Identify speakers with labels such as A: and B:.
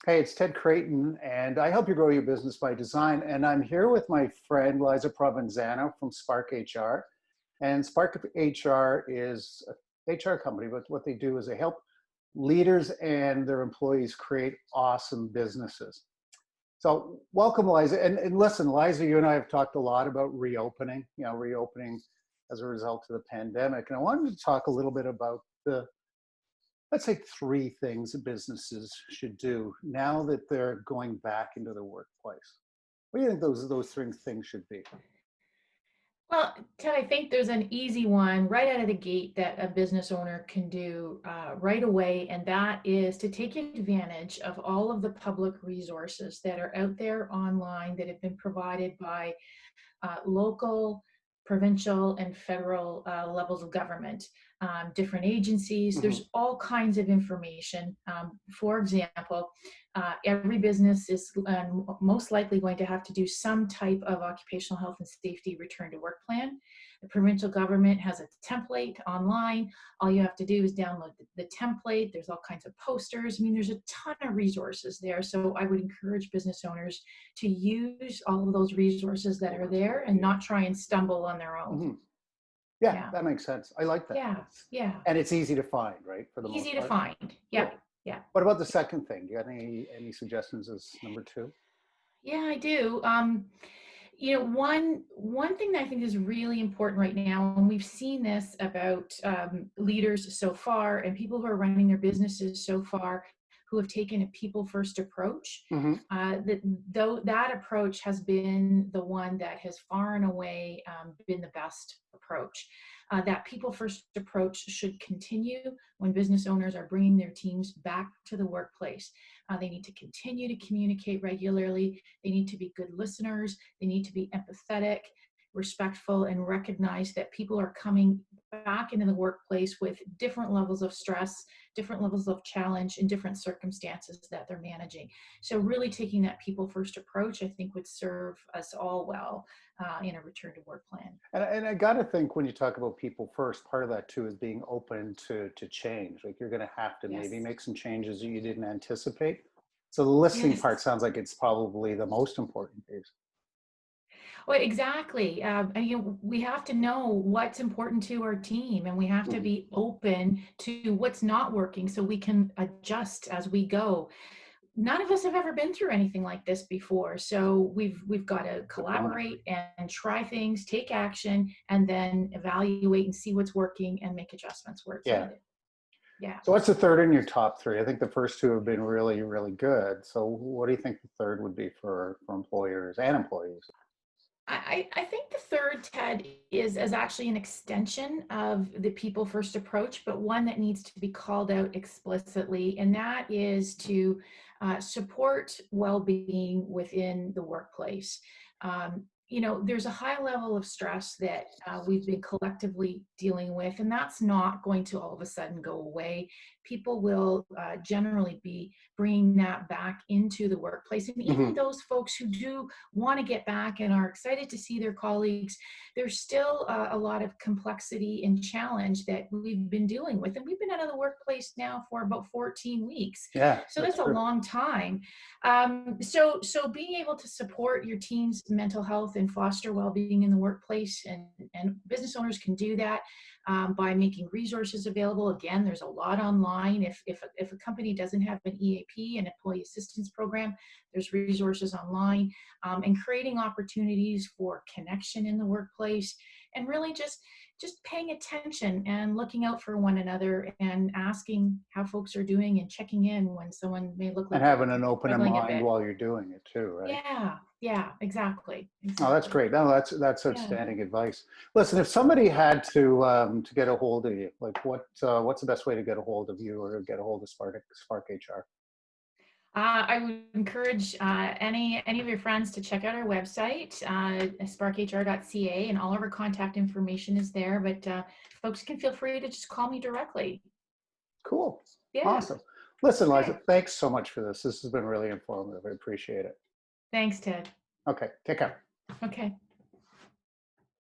A: Hey, it's Ted Creighton, and I help you grow your business by design. And I'm here with my friend Liza Provenzano from SparkHR. And SparkHR is a HR company, but what they do is they help leaders and their employees create awesome businesses. So welcome, Liza. And listen, Liza, you and I have talked a lot about reopening, reopening as a result of the pandemic. And I wanted to talk a little bit about let's say three things that businesses should do now that they're going back into the workplace. What do you think those three things should be?
B: Well, Ted, I think there's an easy one right out of the gate that a business owner can do right away, and that is to take advantage of all of the public resources that are out there online that have been provided by local, provincial, and federal levels of government, different agencies.
A: Hmm.
B: There's all kinds of information. For example, every business is most likely going to have to do some type of occupational health and safety return to work plan. The provincial government has a template online. All you have to do is download the template. There's all kinds of posters. I mean, there's a ton of resources there. So I would encourage business owners to use all of those resources that are there and not try and stumble on their own.
A: Hmm. Yeah,
B: Yeah,
A: that makes sense. I like that.
B: yeah, yeah.
A: And it's easy to find, right, for the
B: Easy
A: most
B: to
A: part.
B: find. Yeah,
A: Cool.
B: yeah.
A: What about the second thing? Do you got any suggestions as number two?
B: Yeah, I do. One thing that I think is really important right now, and we've seen this about leaders so far and people who are running their businesses so far, who have taken a people first approach.
A: Hmm.
B: That though that approach has been the one that has far and away been the best approach. That people first approach should continue when business owners are bringing their teams back to the workplace. They need to continue to communicate regularly. They need to be good listeners. They need to be empathetic, respectful, and recognize that people are coming back into the workplace with different levels of stress, different levels of challenge, and different circumstances that they're managing. So really taking that people first approach, I think, would serve us all well in a return to work plan.
A: And I got to think when you talk about people first, part of that too is being open to change. Like you're going to have to maybe
B: Yes.
A: make some changes that you didn't anticipate. So the listening
B: Yes.
A: part sounds like it's probably the most important piece.
B: Well, exactly. We have to know what's important to our team, and we have to
A: Mhm.
B: be open to what's not working so we can adjust as we go. None of us have ever been through anything like this before, so we've got to
A: Good point.
B: collaborate and try things, take action, and then evaluate and see what's working and make adjustments where it's
A: Yeah.
B: needed. Yeah.
A: So what's the third in your top three? I think the first two have been really, really good. So what do you think the third would be for employers and employees?
B: I think the third, Ted, is actually an extension of the people first approach, but one that needs to be called out explicitly, and that is to support well-being within the workplace. There's a high level of stress that we've been collectively dealing with, and that's not going to all of a sudden go away. People will generally be bringing that back into the workplace, and even
A: Hmm.
B: those folks who do want to get back and are excited to see their colleagues, there's still a lot of complexity and challenge that we've been dealing with. And we've been out of the workplace now for about 14 weeks.
A: Yeah,
B: So
A: that's
B: that's a
A: true.
B: long time. So being able to support your team's mental health and foster well-being in the workplace, and business owners can do that by making resources available. Again, there's a lot online. If a company doesn't have an EAP, an employee assistance program, there's resources online, and creating opportunities for connection in the workplace, and really just paying attention and looking out for one another and asking how folks are doing and checking in when someone may look
A: And
B: like they're
A: having an open
B: struggling a
A: mind
B: bit.
A: while you're doing it too, right?
B: Yeah, yeah, exactly,
A: Oh, that's
B: exactly.
A: great. No, that's
B: Yeah.
A: outstanding advice. Listen, if somebody had to get a hold of you, like what's the best way to get a hold of you or get a hold of Spark HR?
B: I would encourage any of your friends to check out our website, sparkhr.ca, and all of our contact information is there. But folks can feel free to just call me directly.
A: Cool.
B: Yeah.
A: Awesome. Listen, Liza,
B: Okay.
A: thanks so much for this. This has been really informative. I appreciate it.
B: Thanks, Ted.
A: Okay, take care.
B: Okay.